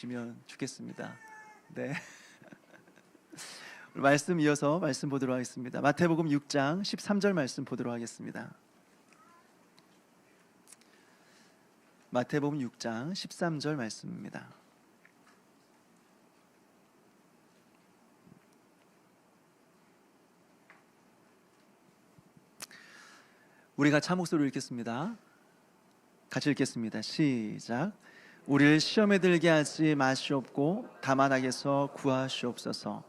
주시면 좋겠습니다. 네. 말씀 이어서 말씀 보도록 하겠습니다. 마태복음 6장 13절 말씀 보도록 하겠습니다. 마태복음 6장 13절 말씀입니다. 우리가 차목소리로 읽겠습니다. 같이 읽겠습니다. 시작. 우리를 시험에 들게 하지 마시옵고 다만 악에서 구하시옵소서.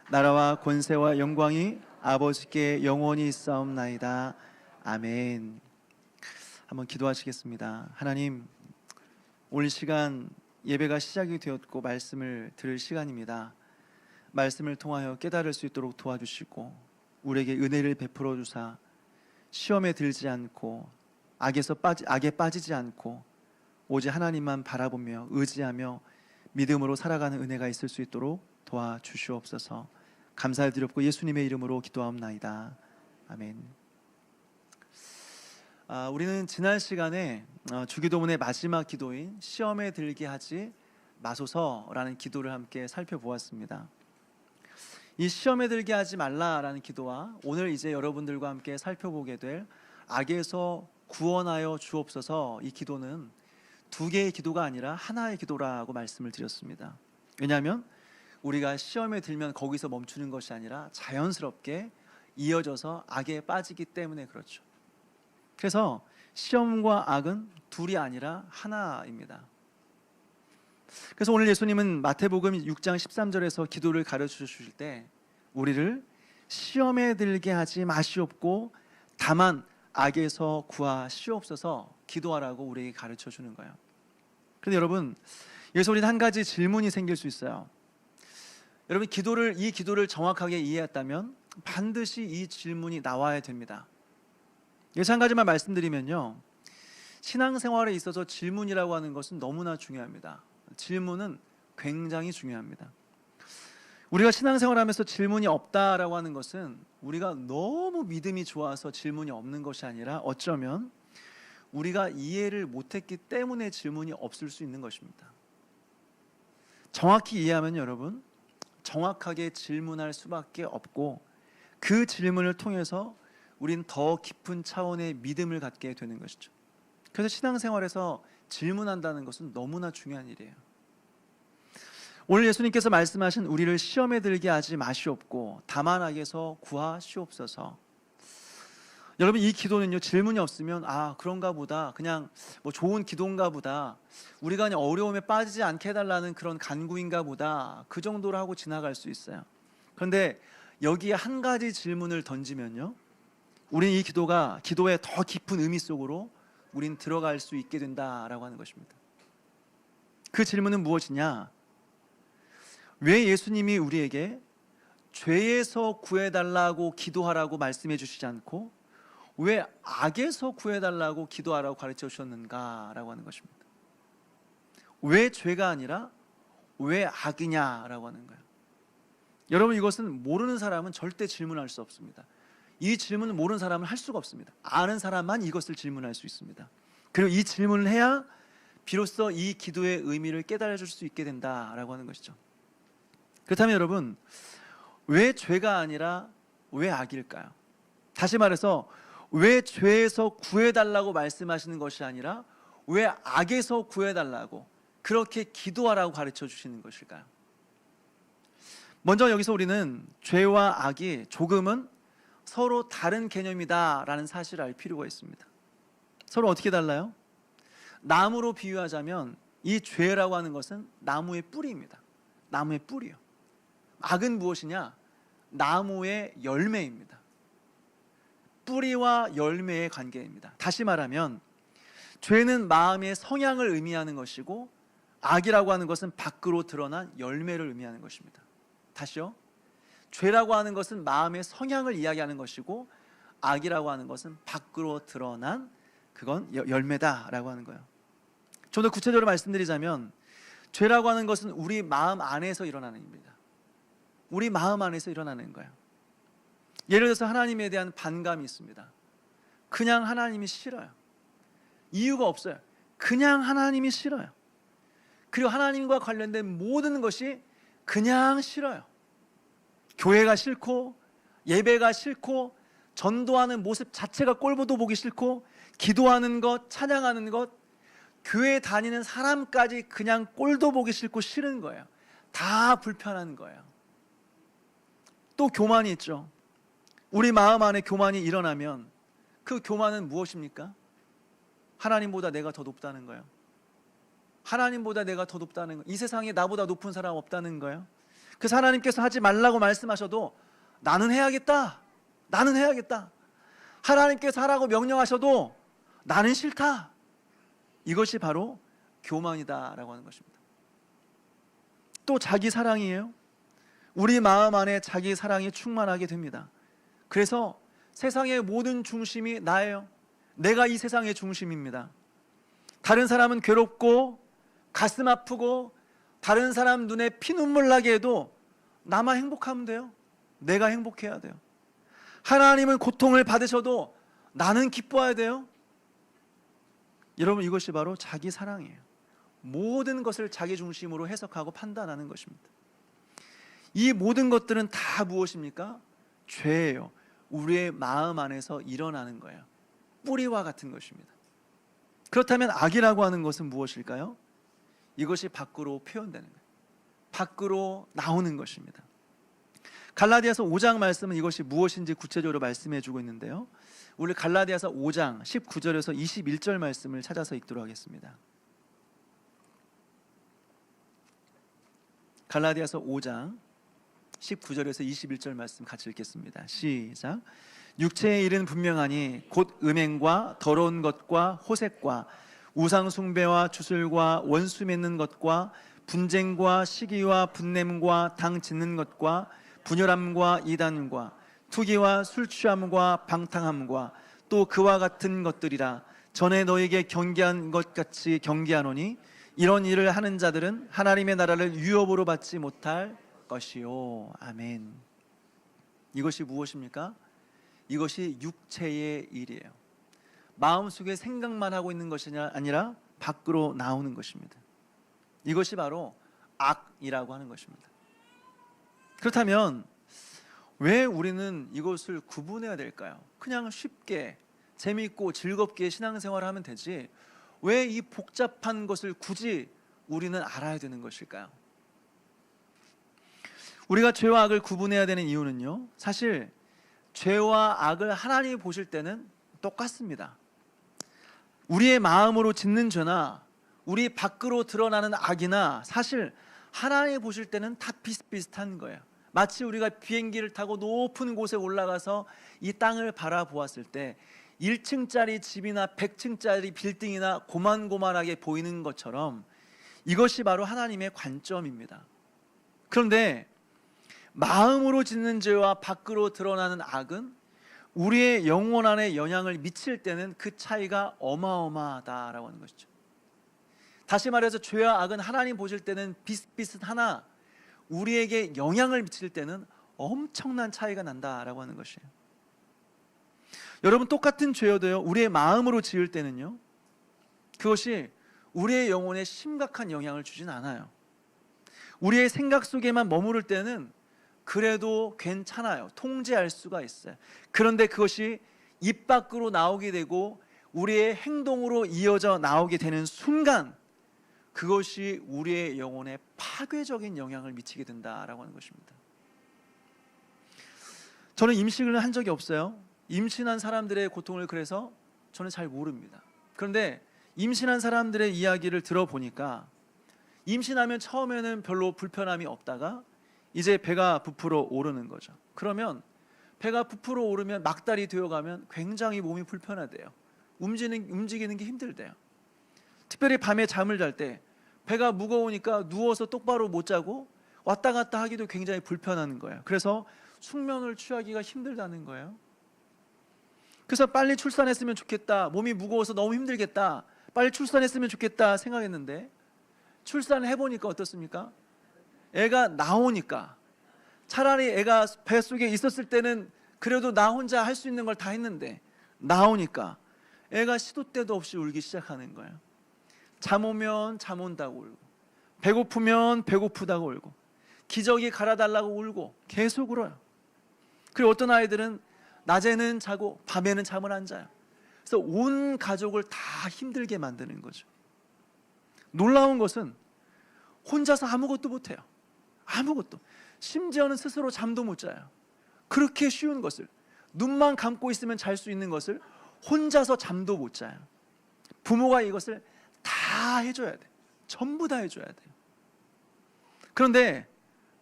나라와 권세와 영광이 아버지께 영원히 있사옵나이다. 아멘. 한번 기도하시겠습니다. 하나님, 오늘 시간 예배가 시작이 되었고 말씀을 들을 시간입니다. 말씀을 통하여 깨달을 수 있도록 도와주시고 우리에게 은혜를 베풀어 주사 시험에 들지 않고 악에 빠지지 않고 오직 하나님만 바라보며 의지하며 믿음으로 살아가는 은혜가 있을 수 있도록 도와주시옵소서. 감사를 드렸고 예수님의 이름으로 기도하옵나이다. 아멘. 우리는 지난 시간에 주기도문의 마지막 기도인 시험에 들게 하지 마소서라는 기도를 함께 살펴보았습니다. 이 시험에 들게 하지 말라라는 기도와 오늘 이제 여러분들과 함께 살펴보게 될 악에서 구원하여 주옵소서, 이 기도는 두 개의 기도가 아니라 하나의 기도라고 말씀을 드렸습니다. 왜냐하면 우리가 시험에 들면 거기서 멈추는 것이 아니라 자연스럽게 이어져서 악에 빠지기 때문에 그렇죠. 그래서 시험과 악은 둘이 아니라 하나입니다. 그래서 오늘 예수님은 마태복음 6장 13절에서 기도를 가르쳐 주실 때 우리를 시험에 들게 하지 마시옵고 다만 악에서 구하시옵소서 기도하라고 우리에게 가르쳐 주는 거예요. 그런데 여러분, 여기서 우리는 한 가지 질문이 생길 수 있어요. 여러분, 이 기도를 정확하게 이해했다면 반드시 이 질문이 나와야 됩니다. 여기서 한 가지만 말씀드리면요, 신앙생활에 있어서 질문이라고 하는 것은 너무나 중요합니다. 질문은 굉장히 중요합니다. 우리가 신앙생활하면서 질문이 없다라고 하는 것은 우리가 너무 믿음이 좋아서 질문이 없는 것이 아니라 어쩌면 우리가 이해를 못했기 때문에 질문이 없을 수 있는 것입니다. 정확히 이해하면 여러분, 정확하게 질문할 수밖에 없고 그 질문을 통해서 우린 더 깊은 차원의 믿음을 갖게 되는 것이죠. 그래서 신앙생활에서 질문한다는 것은 너무나 중요한 일이에요. 오늘 예수님께서 말씀하신 우리를 시험에 들게 하지 마시옵고 다만 악에서 구하시옵소서. 여러분, 이 기도는요, 질문이 없으면 그런가 보다, 그냥 뭐 좋은 기도인가 보다, 우리가 그냥 어려움에 빠지지 않게 해달라는 그런 간구인가 보다, 그 정도로 하고 지나갈 수 있어요. 그런데 여기에 한 가지 질문을 던지면요, 우리는 이 기도의 더 깊은 의미 속으로 우린 들어갈 수 있게 된다라고 하는 것입니다. 그 질문은 무엇이냐? 왜 예수님이 우리에게 죄에서 구해달라고 기도하라고 말씀해 주시지 않고 왜 악에서 구해달라고 기도하라고 가르쳐 주셨는가라고 하는 것입니다. 왜 죄가 아니라 왜 악이냐라고 하는 거예요. 여러분, 이것은 모르는 사람은 절대 질문할 수 없습니다. 이 질문을 모르는 사람은 할 수가 없습니다. 아는 사람만 이것을 질문할 수 있습니다. 그리고 이 질문을 해야 비로소 이 기도의 의미를 깨달아 줄 수 있게 된다라고 하는 것이죠. 그렇다면 여러분, 왜 죄가 아니라 왜 악일까요? 다시 말해서 왜 죄에서 구해달라고 말씀하시는 것이 아니라 왜 악에서 구해달라고 그렇게 기도하라고 가르쳐 주시는 것일까요? 먼저 여기서 우리는 죄와 악이 조금은 서로 다른 개념이다라는 사실을 알 필요가 있습니다. 서로 어떻게 달라요? 나무로 비유하자면 이 죄라고 하는 것은 나무의 뿌리입니다. 나무의 뿌리요. 악은 무엇이냐? 나무의 열매입니다. 뿌리와 열매의 관계입니다. 다시 말하면 죄는 마음의 성향을 의미하는 것이고 악이라고 하는 것은 밖으로 드러난 열매를 의미하는 것입니다. 다시요. 죄라고 하는 것은 마음의 성향을 이야기하는 것이고 악이라고 하는 것은 밖으로 드러난 그건 열매다라고 하는 거예요. 좀 더 구체적으로 말씀드리자면 죄라고 하는 것은 우리 마음 안에서 일어나는 일입니다. 우리 마음 안에서 일어나는 거예요. 예를 들어서 하나님에 대한 반감이 있습니다. 그냥 하나님이 싫어요. 이유가 없어요. 그냥 하나님이 싫어요. 그리고 하나님과 관련된 모든 것이 그냥 싫어요. 교회가 싫고 예배가 싫고 전도하는 모습 자체가 꼴보도 보기 싫고 기도하는 것, 찬양하는 것, 교회 다니는 사람까지 그냥 꼴도 보기 싫고 싫은 거예요. 다 불편한 거예요. 또 교만이 있죠. 우리 마음 안에 교만이 일어나면 그 교만은 무엇입니까? 하나님보다 내가 더 높다는 거예요. 하나님보다 내가 더 높다는 거예요. 이 세상에 나보다 높은 사람 없다는 거예요. 그래서 하나님께서 하지 말라고 말씀하셔도 나는 해야겠다. 나는 해야겠다. 하나님께서 하라고 명령하셔도 나는 싫다. 이것이 바로 교만이다라고 하는 것입니다. 또 자기 사랑이에요. 우리 마음 안에 자기 사랑이 충만하게 됩니다. 그래서 세상의 모든 중심이 나예요. 내가 이 세상의 중심입니다. 다른 사람은 괴롭고 가슴 아프고 다른 사람 눈에 피눈물 나게 해도 나만 행복하면 돼요. 내가 행복해야 돼요. 하나님은 고통을 받으셔도 나는 기뻐해야 돼요. 여러분, 이것이 바로 자기 사랑이에요. 모든 것을 자기 중심으로 해석하고 판단하는 것입니다. 이 모든 것들은 다 무엇입니까? 죄예요. 우리의 마음 안에서 일어나는 거예요. 뿌리와 같은 것입니다. 그렇다면 악이라고 하는 것은 무엇일까요? 이것이 밖으로 표현되는 거예요. 밖으로 나오는 것입니다. 갈라디아서 5장 말씀은 이것이 무엇인지 구체적으로 말씀해 주고 있는데요. 우리 갈라디아서 5장 19절에서 21절 말씀을 찾아서 읽도록 하겠습니다. 갈라디아서 5장 19절에서 21절 말씀 같이 읽겠습니다. 시작. 육체의 일은 분명하니 곧 음행과 더러운 것과 호색과 우상 숭배와 주술과 원수 맺는 것과 분쟁과 시기와 분냄과 당 짓는 것과 분열함과 이단과 투기와 술 취함과 방탕함과 또 그와 같은 것들이라. 전에 너에게 경계한 것 같이 경계하노니 이런 일을 하는 자들은 하나님의 나라를 유업으로 받지 못할 것이요. 아멘. 이것이 무엇입니까? 이것이 육체의 일이에요. 마음속에 생각만 하고 있는 것이 아니라 밖으로 나오는 것입니다. 이것이 바로 악이라고 하는 것입니다. 그렇다면 왜 우리는 이것을 구분해야 될까요? 그냥 쉽게 재미있고 즐겁게 신앙생활을 하면 되지 왜 이 복잡한 것을 굳이 우리는 알아야 되는 것일까요? 우리가 죄와 악을 구분해야 되는 이유는요, 사실 죄와 악을 하나님이 보실 때는 똑같습니다. 우리의 마음으로 짓는 죄나 우리 밖으로 드러나는 악이나 사실 하나님이 보실 때는 다 비슷비슷한 거예요. 마치 우리가 비행기를 타고 높은 곳에 올라가서 이 땅을 바라보았을 때 1층짜리 집이나 100층짜리 빌딩이나 고만고만하게 보이는 것처럼 이것이 바로 하나님의 관점입니다. 그런데 마음으로 짓는 죄와 밖으로 드러나는 악은 우리의 영혼 안에 영향을 미칠 때는 그 차이가 어마어마하다라고 하는 것이죠. 다시 말해서 죄와 악은 하나님 보실 때는 비슷비슷하나 우리에게 영향을 미칠 때는 엄청난 차이가 난다라고 하는 것이에요. 여러분, 똑같은 죄여도요, 우리의 마음으로 지을 때는요, 그것이 우리의 영혼에 심각한 영향을 주진 않아요. 우리의 생각 속에만 머무를 때는 그래도 괜찮아요. 통제할 수가 있어요. 그런데 그것이 입 밖으로 나오게 되고 우리의 행동으로 이어져 나오게 되는 순간 그것이 우리의 영혼에 파괴적인 영향을 미치게 된다라고 하는 것입니다. 저는 임신을 한 적이 없어요. 임신한 사람들의 고통을 그래서 저는 잘 모릅니다. 그런데 임신한 사람들의 이야기를 들어보니까 임신하면 처음에는 별로 불편함이 없다가 이제 배가 부풀어 오르는 거죠. 그러면 배가 부풀어 오르면 막달이 되어가면 굉장히 몸이 불편하대요. 움직이는 게 힘들대요. 특별히 밤에 잠을 잘 때 배가 무거우니까 누워서 똑바로 못 자고 왔다 갔다 하기도 굉장히 불편한 거예요. 그래서 숙면을 취하기가 힘들다는 거예요. 그래서 빨리 출산했으면 좋겠다, 몸이 무거워서 너무 힘들겠다, 빨리 출산했으면 좋겠다 생각했는데 출산을 해보니까 어떻습니까? 애가 나오니까, 차라리 애가 뱃속에 있었을 때는 그래도 나 혼자 할 수 있는 걸 다 했는데 나오니까 애가 시도 때도 없이 울기 시작하는 거예요. 잠 오면 잠 온다고 울고, 배고프면 배고프다고 울고, 기저귀 갈아달라고 울고 계속 울어요. 그리고 어떤 아이들은 낮에는 자고 밤에는 잠을 안 자요. 그래서 온 가족을 다 힘들게 만드는 거죠. 놀라운 것은 혼자서 아무것도 못해요. 아무것도. 심지어는 스스로 잠도 못 자요. 그렇게 쉬운 것을, 눈만 감고 있으면 잘 수 있는 것을 혼자서 잠도 못 자요. 부모가 이것을 다 해줘야 돼. 전부 다 해줘야 돼요. 그런데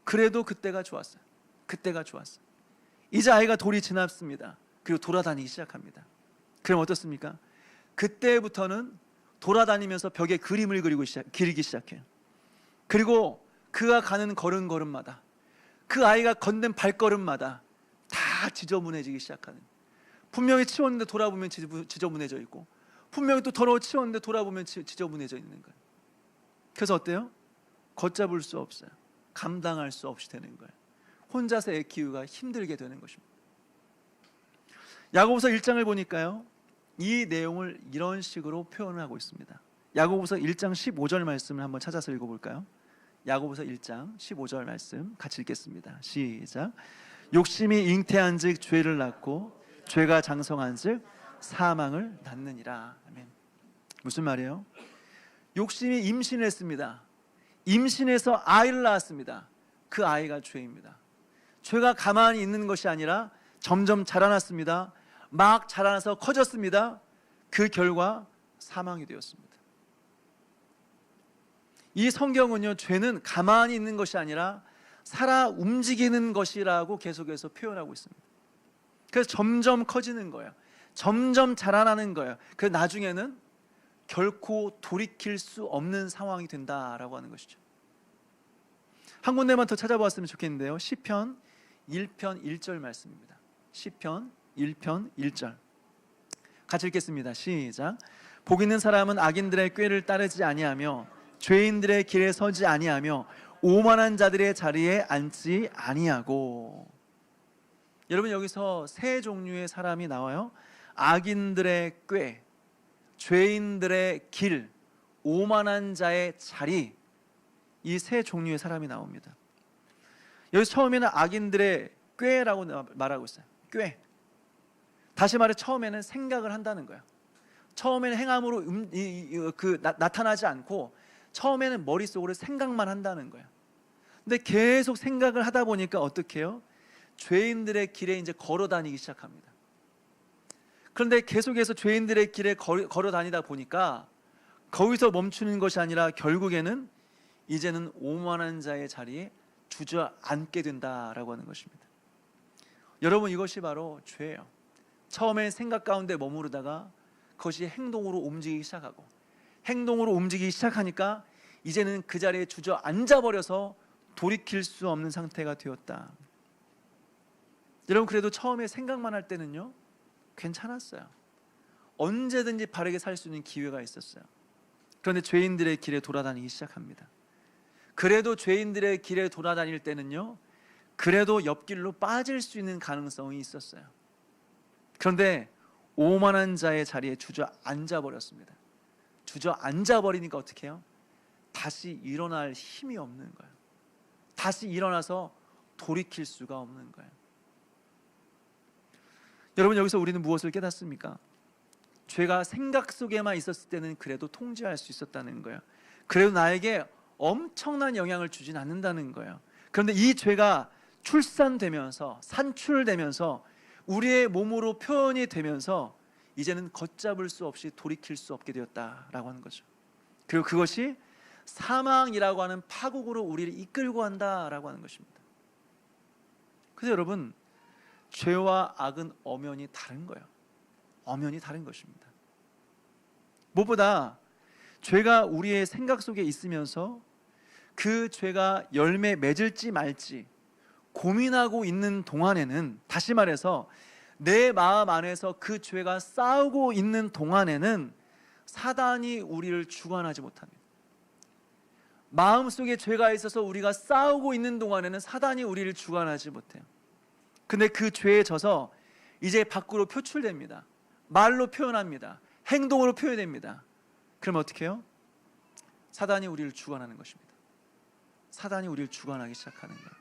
그래도 그때가 좋았어요. 그때가 좋았어요. 이제 아이가 돌이 지났습니다. 그리고 돌아다니기 시작합니다. 그럼 어떻습니까? 그때부터는 돌아다니면서 벽에 그림을 그리기 시작해요. 그리고 그가 가는 걸음걸음마다, 그 아이가 걷는 발걸음마다 다 지저분해지기 시작하는, 분명히 치웠는데 돌아보면 지저분해져 있고, 분명히 또 더러워 치웠는데 돌아보면 지저분해져 있는 거예요. 그래서 어때요? 걷잡을 수 없어요. 감당할 수 없이 되는 거예요. 혼자서 애 키우기가 힘들게 되는 것입니다. 야고보서 1장을 보니까요, 이 내용을 이런 식으로 표현을 하고 있습니다. 야고보서 1장 15절 말씀을 한번 찾아서 읽어볼까요? 야고보서 1장 15절 말씀 같이 읽겠습니다. 시작. 욕심이 잉태한즉 죄를 낳고, 죄가 장성한즉 사망을 낳느니라. 아멘. 무슨 말이에요? 욕심이 임신을 했습니다. 임신해서 아이를 낳았습니다. 그 아이가 죄입니다. 죄가 가만히 있는 것이 아니라 점점 자라났습니다. 막 자라나서 커졌습니다. 그 결과 사망이 되었습니다. 이 성경은요, 죄는 가만히 있는 것이 아니라 살아 움직이는 것이라고 계속해서 표현하고 있습니다. 그래서 점점 커지는 거예요. 점점 자라나는 거예요. 그래서 나중에는 결코 돌이킬 수 없는 상황이 된다라고 하는 것이죠. 한 군데만 더 찾아보았으면 좋겠는데요. 시편 1편 1절 말씀입니다. 시편 1편 1절 같이 읽겠습니다. 시작. 복 있는 사람은 악인들의 꾀를 따르지 아니하며 죄인들의 길에 서지 아니하며 오만한 자들의 자리에 앉지 아니하고. 여러분, 여기서 세 종류의 사람이 나와요. 악인들의 꾀, 죄인들의 길, 오만한 자의 자리, 이 세 종류의 사람이 나옵니다. 여기 처음에는 악인들의 꾀라고 말하고 있어요. 꾀. 다시 말해 처음에는 생각을 한다는 거예요. 처음에는 행함으로 나타나지 않고 처음에는 머릿속으로 생각만 한다는 거예요. 근데 계속 생각을 하다 보니까 어떻게 해요? 죄인들의 길에 이제 걸어 다니기 시작합니다. 그런데 계속해서 죄인들의 길에 걸어 다니다 보니까 거기서 멈추는 것이 아니라 결국에는 이제는 오만한 자의 자리에 주저앉게 된다라고 하는 것입니다. 여러분, 이것이 바로 죄예요. 처음엔 생각 가운데 머무르다가 그것이 행동으로 움직이기 시작하고, 행동으로 움직이기 시작하니까 이제는 그 자리에 주저앉아 버려서 돌이킬 수 없는 상태가 되었다. 여러분, 그래도 처음에 생각만 할 때는요, 괜찮았어요. 언제든지 바르게 살 수 있는 기회가 있었어요. 그런데 죄인들의 길에 돌아다니기 시작합니다. 그래도 죄인들의 길에 돌아다닐 때는요, 그래도 옆길로 빠질 수 있는 가능성이 있었어요. 그런데 오만한 자의 자리에 주저앉아 버렸습니다. 주저앉아 버리니까 어떻게 해요? 다시 일어날 힘이 없는 거예요. 다시 일어나서 돌이킬 수가 없는 거예요. 여러분, 여기서 우리는 무엇을 깨닫습니까? 죄가 생각 속에만 있었을 때는 그래도 통제할 수 있었다는 거예요. 그래도 나에게 엄청난 영향을 주진 않는다는 거예요. 그런데 이 죄가 출산되면서, 산출되면서 우리의 몸으로 표현이 되면서 이제는 걷잡을 수 없이 돌이킬 수 없게 되었다라고 하는 거죠. 그리고 그것이 사망이라고 하는 파국으로 우리를 이끌고 간다라고 하는 것입니다. 그래서 여러분, 죄와 악은 엄연히 다른 거예요. 엄연히 다른 것입니다. 무엇보다 죄가 우리의 생각 속에 있으면서 그 죄가 열매 맺을지 말지 고민하고 있는 동안에는, 다시 말해서 내 마음 안에서 그 죄가 싸우고 있는 동안에는 사단이 우리를 주관하지 못합니다. 마음속에 죄가 있어서 우리가 싸우고 있는 동안에는 사단이 우리를 주관하지 못해요. 근데 그 죄에 져서 이제 밖으로 표출됩니다. 말로 표현합니다. 행동으로 표현됩니다. 그럼 어떻게 해요? 사단이 우리를 주관하는 것입니다. 사단이 우리를 주관하기 시작하는 거예요.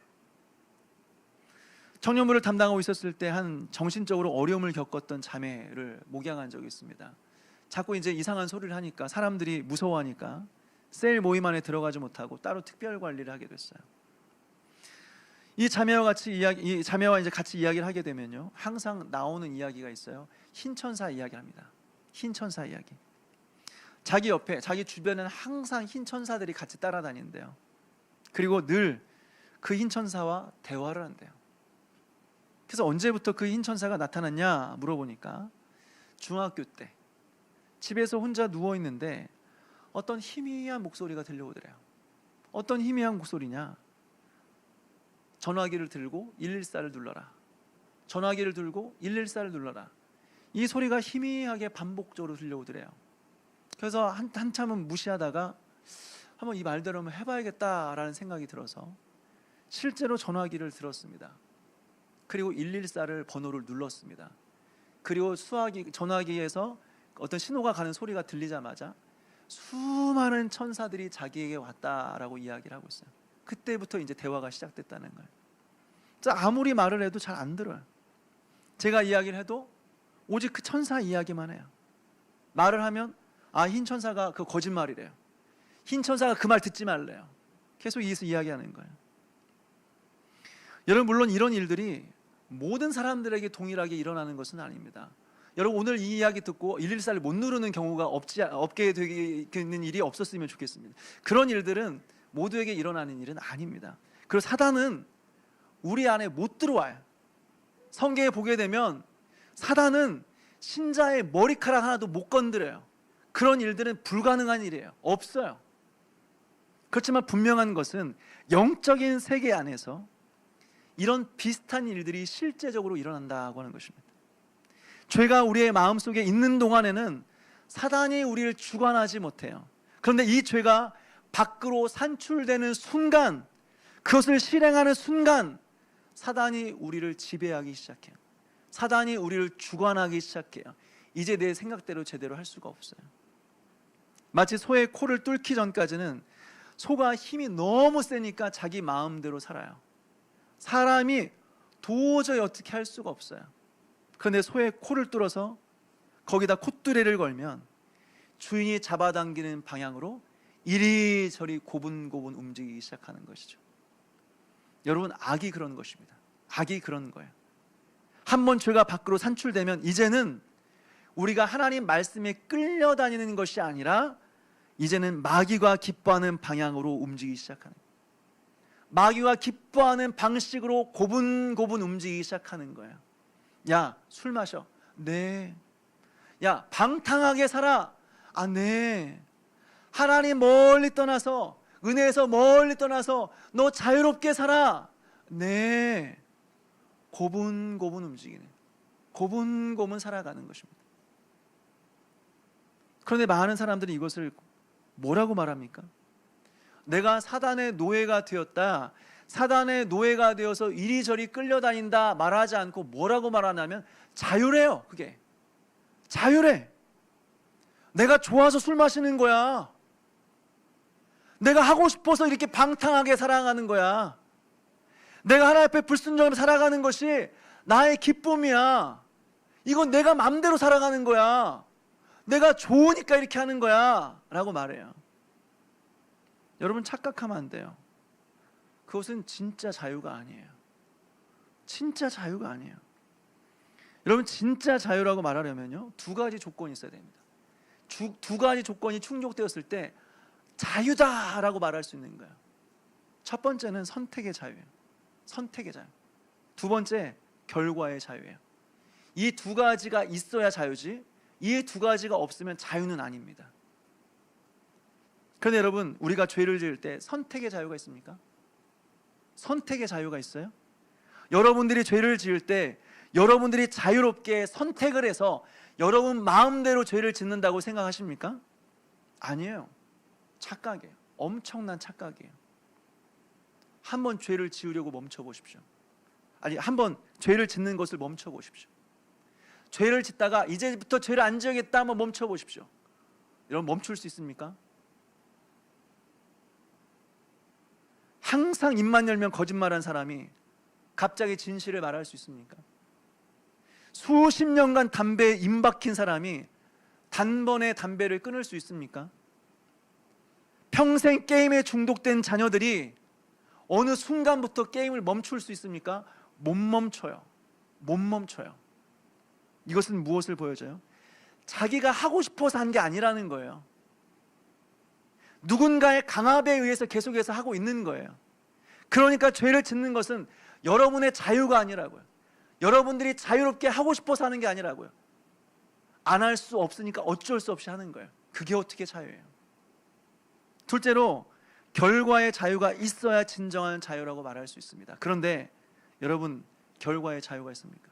청년부를 담당하고 있었을 때 한 정신적으로 어려움을 겪었던 자매를 목양한 적이 있습니다. 자꾸 이제 이상한 소리를 하니까 사람들이 무서워하니까 셀 모임 안에 들어가지 못하고 따로 특별 관리를 하게 됐어요. 이 자매와 이제 같이 이야기를 하게 되면요, 항상 나오는 이야기가 있어요. 흰 천사 이야기를 합니다. 흰 천사 이야기. 자기 옆에, 자기 주변에는 항상 흰 천사들이 같이 따라다니는데요. 그리고 늘 그 흰 천사와 대화를 한대요. 그래서 언제부터 그 흰 천사가 나타났냐 물어보니까 중학교 때 집에서 혼자 누워 있는데 어떤 희미한 목소리가 들려오더래요. 어떤 희미한 목소리냐? 전화기를 들고 114를 눌러라. 전화기를 들고 114를 눌러라. 이 소리가 희미하게 반복적으로 들려오더래요. 그래서 한참은 무시하다가 한번 이 말대로 한번 해봐야겠다라는 생각이 들어서 실제로 전화기를 들었습니다. 그리고 114를 번호를 눌렀습니다. 그리고 전화기에서 어떤 신호가 가는 소리가 들리자마자 수많은 천사들이 자기에게 왔다라고 이야기를 하고 있어요. 그때부터 이제 대화가 시작됐다는 거예요. 아무리 말을 해도 잘 안 들어요. 제가 이야기를 해도 오직 그 천사 이야기만 해요. 말을 하면 흰 천사가 그 거짓말이래요. 흰 천사가 그 말 듣지 말래요. 계속 이야기하는 거예요. 여러분, 물론 이런 일들이 모든 사람들에게 동일하게 일어나는 것은 아닙니다. 여러분, 오늘 이 이야기 듣고 114를 못 누르는 경우가 없게 되는 일이 없었으면 좋겠습니다. 그런 일들은 모두에게 일어나는 일은 아닙니다. 그리고 사단은 우리 안에 못 들어와요. 성경에 보게 되면 사단은 신자의 머리카락 하나도 못 건드려요. 그런 일들은 불가능한 일이에요. 없어요. 그렇지만 분명한 것은 영적인 세계 안에서 이런 비슷한 일들이 실제적으로 일어난다고 하는 것입니다. 죄가 우리의 마음속에 있는 동안에는 사단이 우리를 주관하지 못해요. 그런데 이 죄가 밖으로 산출되는 순간, 그것을 실행하는 순간 사단이 우리를 지배하기 시작해요. 사단이 우리를 주관하기 시작해요. 이제 내 생각대로 제대로 할 수가 없어요. 마치 소의 코를 뚫기 전까지는 소가 힘이 너무 세니까 자기 마음대로 살아요. 사람이 도저히 어떻게 할 수가 없어요. 그런데 소의 코를 뚫어서 거기다 콧뚜레를 걸면 주인이 잡아당기는 방향으로 이리저리 고분고분 움직이기 시작하는 것이죠. 여러분, 악이 그런 것입니다. 악이 그런 거예요. 한번 죄가 밖으로 산출되면 이제는 우리가 하나님 말씀에 끌려다니는 것이 아니라 이제는 마귀가 기뻐하는 방향으로 움직이기 시작하는 거예요. 마귀가 기뻐하는 방식으로 고분고분 움직이기 시작하는 거예요. 야, 술 마셔. 네. 야, 방탕하게 살아. 네. 하나님 멀리 떠나서, 은혜에서 멀리 떠나서 너 자유롭게 살아. 네. 고분고분 움직이는, 고분고분 살아가는 것입니다. 그런데 많은 사람들이 이것을 뭐라고 말합니까? 내가 사단의 노예가 되었다, 사단의 노예가 되어서 이리저리 끌려다닌다 말하지 않고 뭐라고 말하냐면 자유래요. 그게 자유래. 내가 좋아서 술 마시는 거야. 내가 하고 싶어서 이렇게 방탕하게 살아가는 거야. 내가 하나님 앞에 불순종하며 살아가는 것이 나의 기쁨이야. 이건 내가 마음대로 살아가는 거야. 내가 좋으니까 이렇게 하는 거야 라고 말해요. 여러분, 착각하면 안 돼요. 그것은 진짜 자유가 아니에요. 진짜 자유가 아니에요. 여러분, 진짜 자유라고 말하려면요, 두 가지 조건이 있어야 됩니다. 두 가지 조건이 충족되었을 때 자유다라고 말할 수 있는 거예요. 첫 번째는 선택의 자유예요. 선택의 자유. 두 번째, 결과의 자유예요. 이 두 가지가 있어야 자유지, 이 두 가지가 없으면 자유는 아닙니다. 그런데 여러분, 우리가 죄를 지을 때 선택의 자유가 있습니까? 선택의 자유가 있어요? 여러분들이 죄를 지을 때 여러분들이 자유롭게 선택을 해서 여러분 마음대로 죄를 짓는다고 생각하십니까? 아니에요. 착각이에요. 엄청난 착각이에요. 한번 죄를 지으려고 멈춰보십시오. 아니, 한번 죄를 짓는 것을 멈춰보십시오. 죄를 짓다가 이제부터 죄를 안 지으겠다 한번 멈춰보십시오. 여러분, 멈출 수 있습니까? 항상 입만 열면 거짓말한 사람이 갑자기 진실을 말할 수 있습니까? 수십 년간 담배에 임박힌 사람이 단번에 담배를 끊을 수 있습니까? 평생 게임에 중독된 자녀들이 어느 순간부터 게임을 멈출 수 있습니까? 못 멈춰요. 못 멈춰요. 이것은 무엇을 보여줘요? 자기가 하고 싶어서 한 게 아니라는 거예요. 누군가의 강압에 의해서 계속해서 하고 있는 거예요. 그러니까 죄를 짓는 것은 여러분의 자유가 아니라고요. 여러분들이 자유롭게 하고 싶어서 하는 게 아니라고요. 안 할 수 없으니까 어쩔 수 없이 하는 거예요. 그게 어떻게 자유예요? 둘째로, 결과의 자유가 있어야 진정한 자유라고 말할 수 있습니다. 그런데 여러분, 결과의 자유가 있습니까?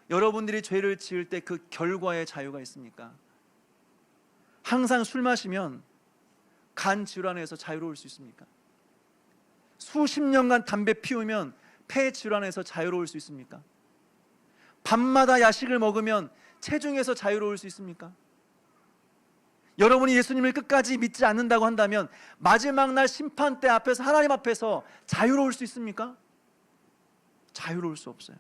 여러분들이 죄를 지을 때 그 결과의 자유가 있습니까? 항상 술 마시면 간 질환에서 자유로울 수 있습니까? 수십 년간 담배 피우면 폐 질환에서 자유로울 수 있습니까? 밤마다 야식을 먹으면 체중에서 자유로울 수 있습니까? 여러분이 예수님을 끝까지 믿지 않는다고 한다면 마지막 날 심판대 앞에서, 하나님 앞에서 자유로울 수 있습니까? 자유로울 수 없어요.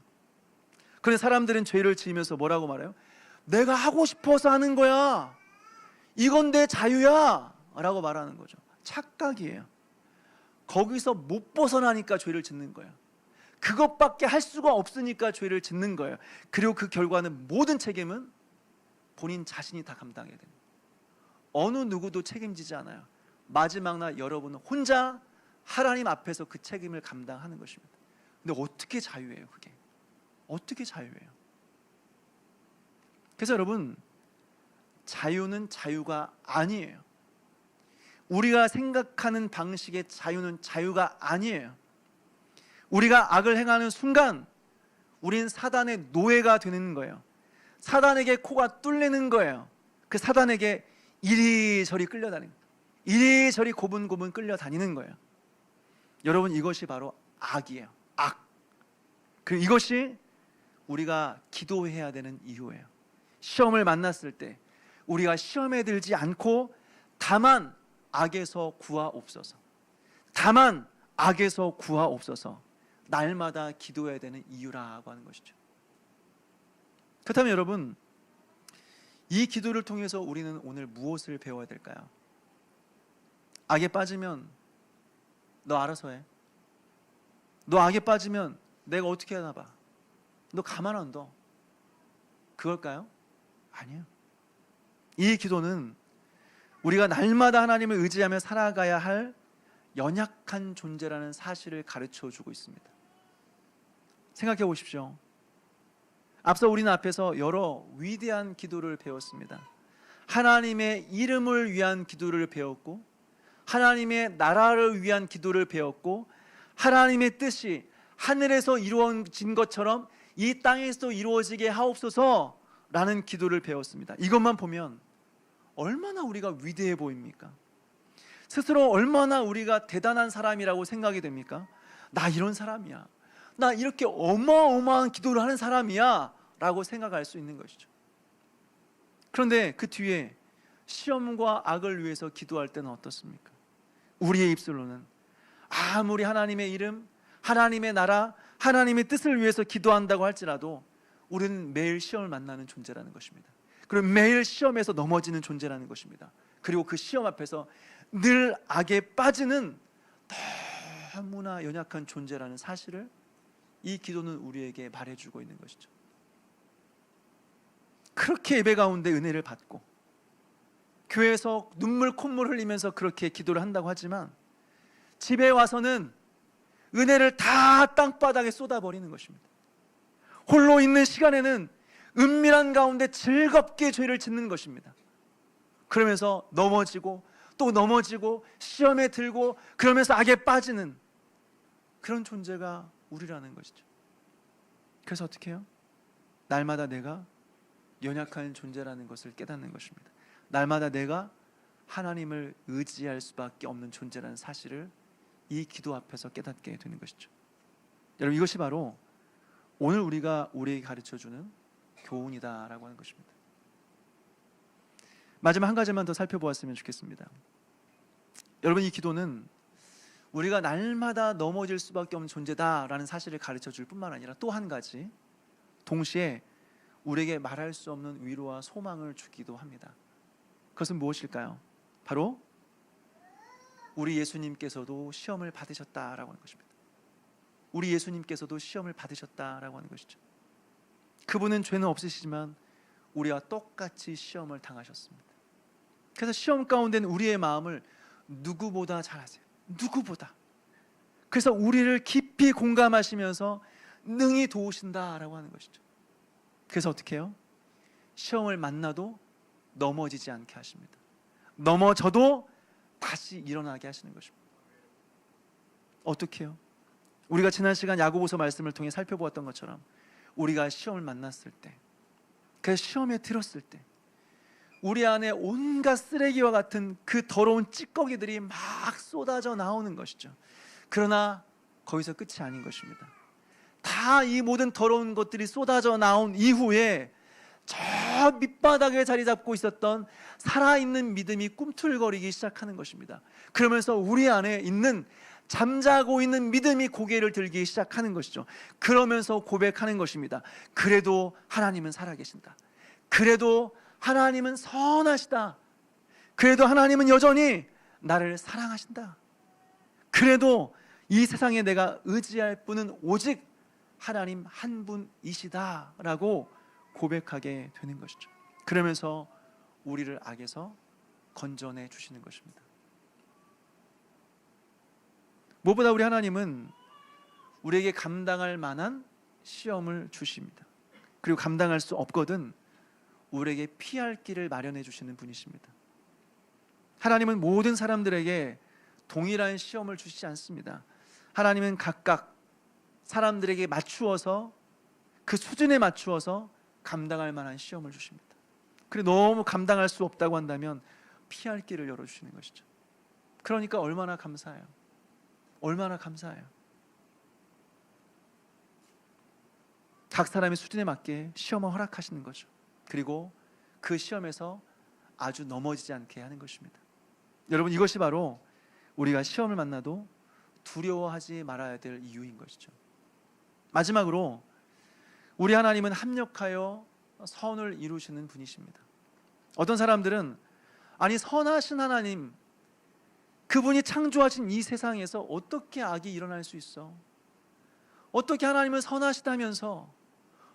그런데 사람들은 죄를 지으면서 뭐라고 말해요? 내가 하고 싶어서 하는 거야, 이건 내 자유야 라고 말하는 거죠. 착각이에요. 거기서 못 벗어나니까 죄를 짓는 거예요. 그것밖에 할 수가 없으니까 죄를 짓는 거예요. 그리고 그 결과는, 모든 책임은 본인 자신이 다 감당해야 됩니다. 어느 누구도 책임지지 않아요. 마지막 날 여러분은 혼자 하나님 앞에서 그 책임을 감당하는 것입니다. 근데 어떻게 자유예요, 그게? 어떻게 자유예요? 그래서 여러분, 자유는 자유가 아니에요. 우리가 생각하는 방식의 자유는 자유가 아니에요. 우리가 악을 행하는 순간 우린 사단의 노예가 되는 거예요. 사단에게 코가 뚫리는 거예요. 그 사단에게 이리저리 끌려다니는 거예요. 이리저리 고분고분 끌려다니는 거예요. 여러분, 이것이 바로 악이에요. 악. 그리고 이것이 우리가 기도해야 되는 이유예요. 시험을 만났을 때 우리가 시험에 들지 않고 다만 악에서 구하옵소서, 다만 악에서 구하옵소서, 날마다 기도해야 되는 이유라고 하는 것이죠. 그렇다면 여러분, 이 기도를 통해서 우리는 오늘 무엇을 배워야 될까요? 악에 빠지면 너 알아서 해. 너 악에 빠지면 내가 어떻게 하나 봐. 너 가만 안 둬. 그걸까요? 아니에요. 이 기도는 우리가 날마다 하나님을 의지하며 살아가야 할 연약한 존재라는 사실을 가르쳐 주고 있습니다. 생각해 보십시오. 앞서 우리는 앞에서 여러 위대한 기도를 배웠습니다. 하나님의 이름을 위한 기도를 배웠고, 하나님의 나라를 위한 기도를 배웠고, 하나님의 뜻이 하늘에서 이루어진 것처럼 이 땅에서 이루어지게 하옵소서라는 기도를 배웠습니다. 이것만 보면 얼마나 우리가 위대해 보입니까? 스스로 얼마나 우리가 대단한 사람이라고 생각이 됩니까? 나 이런 사람이야, 나 이렇게 어마어마한 기도를 하는 사람이야 라고 생각할 수 있는 것이죠. 그런데 그 뒤에 시험과 악을 위해서 기도할 때는 어떻습니까? 우리의 입술로는 아무리 하나님의 이름, 하나님의 나라, 하나님의 뜻을 위해서 기도한다고 할지라도 우리는 매일 시험을 만나는 존재라는 것입니다. 그리고 매일 시험에서 넘어지는 존재라는 것입니다. 그리고 그 시험 앞에서 늘 악에 빠지는 너무나 연약한 존재라는 사실을 이 기도는 우리에게 말해주고 있는 것이죠. 그렇게 예배 가운데 은혜를 받고 교회에서 눈물 콧물 흘리면서 그렇게 기도를 한다고 하지만 집에 와서는 은혜를 다 땅바닥에 쏟아버리는 것입니다. 홀로 있는 시간에는 은밀한 가운데 즐겁게 죄를 짓는 것입니다. 그러면서 넘어지고 또 넘어지고 시험에 들고 그러면서 악에 빠지는 그런 존재가 우리라는 것이죠. 그래서 어떻게 해요? 날마다 내가 연약한 존재라는 것을 깨닫는 것입니다. 날마다 내가 하나님을 의지할 수밖에 없는 존재라는 사실을 이 기도 앞에서 깨닫게 되는 것이죠. 여러분, 이것이 바로 오늘 우리가 우리에게 가르쳐주는 교훈이다라고 하는 것입니다. 마지막 한 가지만 더 살펴보았으면 좋겠습니다. 여러분, 이 기도는 우리가 날마다 넘어질 수밖에 없는 존재다라는 사실을 가르쳐 줄 뿐만 아니라 또 한 가지, 동시에 우리에게 말할 수 없는 위로와 소망을 주기도 합니다. 그것은 무엇일까요? 바로 우리 예수님께서도 시험을 받으셨다라고 하는 것입니다. 우리 예수님께서도 시험을 받으셨다라고 하는 것이죠. 그분은 죄는 없으시지만 우리와 똑같이 시험을 당하셨습니다. 그래서 시험 가운데는 우리의 마음을 누구보다 잘 아세요. 누구보다. 그래서 우리를 깊이 공감하시면서 능히 도우신다라고 하는 것이죠. 그래서 어떻게 해요? 시험을 만나도 넘어지지 않게 하십니다. 넘어져도 다시 일어나게 하시는 것입니다. 어떻게 해요? 우리가 지난 시간 야고보서 말씀을 통해 살펴보았던 것처럼 우리가 시험을 만났을 때, 그 시험에 들었을 때 우리 안에 온갖 쓰레기와 같은 그 더러운 찌꺼기들이 막 쏟아져 나오는 것이죠. 그러나 거기서 끝이 아닌 것입니다. 다 이 모든 더러운 것들이 쏟아져 나온 이후에 저 밑바닥에 자리 잡고 있었던 살아있는 믿음이 꿈틀거리기 시작하는 것입니다. 그러면서 우리 안에 있는 잠자고 있는 믿음이 고개를 들기 시작하는 것이죠. 그러면서 고백하는 것입니다. 그래도 하나님은 살아계신다. 그래도 하나님은 선하시다. 그래도 하나님은 여전히 나를 사랑하신다. 그래도 이 세상에 내가 의지할 분은 오직 하나님 한 분이시다 라고 고백하게 되는 것이죠. 그러면서 우리를 악에서 건져내 주시는 것입니다. 무엇보다 우리 하나님은 우리에게 감당할 만한 시험을 주십니다. 그리고 감당할 수 없거든 우리에게 피할 길을 마련해 주시는 분이십니다. 하나님은 모든 사람들에게 동일한 시험을 주시지 않습니다. 하나님은 각각 사람들에게 맞추어서 그 수준에 맞추어서 감당할 만한 시험을 주십니다. 그리고 너무 감당할 수 없다고 한다면 피할 길을 열어주시는 것이죠. 그러니까 얼마나 감사해요. 얼마나 감사해요. 각 사람의 수준에 맞게 시험을 허락하시는 거죠. 그리고 그 시험에서 아주 넘어지지 않게 하는 것입니다. 여러분, 이것이 바로 우리가 시험을 만나도 두려워하지 말아야 될 이유인 것이죠. 마지막으로 우리 하나님은 합력하여 선을 이루시는 분이십니다. 어떤 사람들은 아니 선하신 하나님, 그분이 창조하신 이 세상에서 어떻게 악이 일어날 수 있어? 어떻게 하나님은 선하시다면서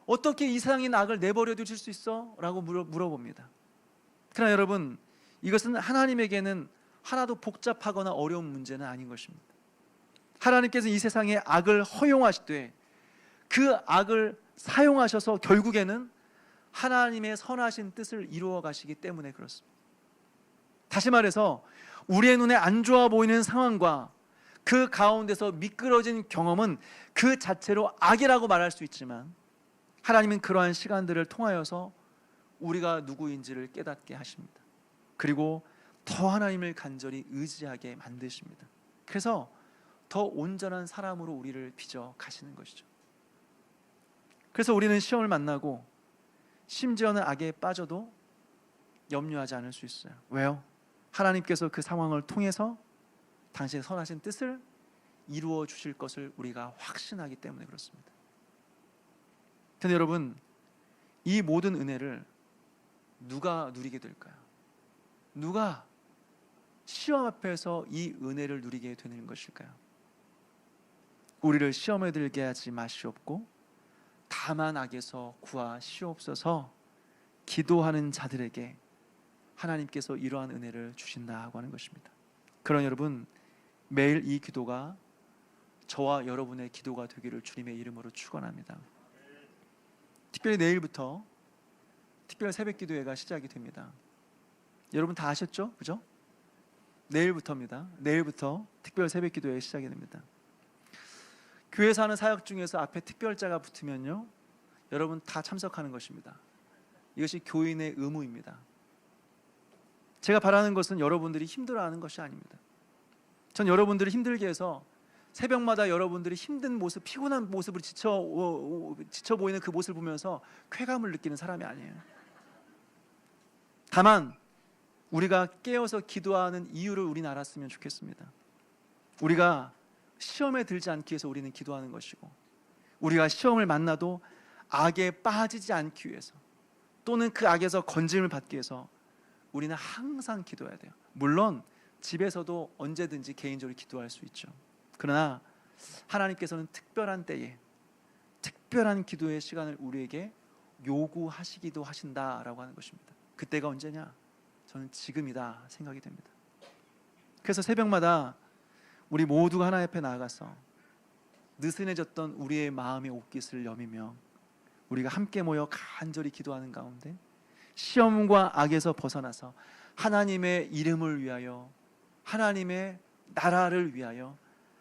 어떻게 이 세상에 악을 내버려 두실 수 있어? 라고 물어봅니다. 그러나 여러분, 이것은 하나님에게는 하나도 복잡하거나 어려운 문제는 아닌 것입니다. 하나님께서 이 세상에 악을 허용하시되 그 악을 사용하셔서 결국에는 하나님의 선하신 뜻을 이루어 가시기 때문에 그렇습니다. 다시 말해서 우리의 눈에 안 좋아 보이는 상황과 그 가운데서 미끄러진 경험은 그 자체로 악이라고 말할 수 있지만 하나님은 그러한 시간들을 통하여서 우리가 누구인지를 깨닫게 하십니다. 그리고 더 하나님을 간절히 의지하게 만드십니다. 그래서 더 온전한 사람으로 우리를 빚어 가시는 것이죠. 그래서 우리는 시험을 만나고 심지어는 악에 빠져도 염려하지 않을 수 있어요. 왜요? 하나님께서 그 상황을 통해서 당신의 선하신 뜻을 이루어 주실 것을 우리가 확신하기 때문에 그렇습니다. 그런데 여러분, 이 모든 은혜를 누가 누리게 될까요? 누가 시험 앞에서 이 은혜를 누리게 되는 것일까요? 우리를 시험에 들게 하지 마시옵고 다만 악에서 구하시옵소서. 기도하는 자들에게 하나님께서 이러한 은혜를 주신다고 하는 것입니다. 그런 여러분, 매일 이 기도가 저와 여러분의 기도가 되기를 주님의 이름으로 축원합니다. 특별히 내일부터 특별 새벽 기도회가 시작이 됩니다. 여러분 다 아셨죠? 그죠? 내일부터입니다. 내일부터 특별 새벽 기도회 시작이 됩니다. 교회에서 하는 사역 중에서 앞에 특별자가 붙으면요, 여러분 다 참석하는 것입니다. 이것이 교인의 의무입니다. 제가 바라는 것은 여러분들이 힘들어하는 것이 아닙니다. 전 여러분들을 힘들게 해서 새벽마다 여러분들이 힘든 모습, 피곤한 모습으로 지쳐 보이는 그 모습을 보면서 쾌감을 느끼는 사람이 아니에요. 다만 우리가 깨어서 기도하는 이유를 우리는 알았으면 좋겠습니다. 우리가 시험에 들지 않기 위해서 우리는 기도하는 것이고, 우리가 시험을 만나도 악에 빠지지 않기 위해서, 또는 그 악에서 건짐을 받기 위해서 우리는 항상 기도해야 돼요. 물론 집에서도 언제든지 개인적으로 기도할 수 있죠. 그러나 하나님께서는 특별한 때에 특별한 기도의 시간을 우리에게 요구하시기도 하신다라고 하는 것입니다. 그때가 언제냐? 저는 지금이다 생각이 됩니다. 그래서 새벽마다 우리 모두가 하나님 앞에 나아가서 느슨해졌던 우리의 마음의 옷깃을 여미며 우리가 함께 모여 간절히 기도하는 가운데 시험과 악에서 벗어나서 하나님의 이름을 위하여, 하나님의 나라를 위하여,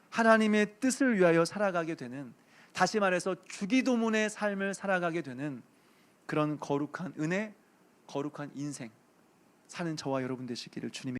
하나님의 뜻을 위하여 살아가게 되는, 다시 말해서 주기도문의 삶을 살아가게 되는 그런 거룩한 은혜, 거룩한 인생 사는 저와 여러분 되시기를 주님의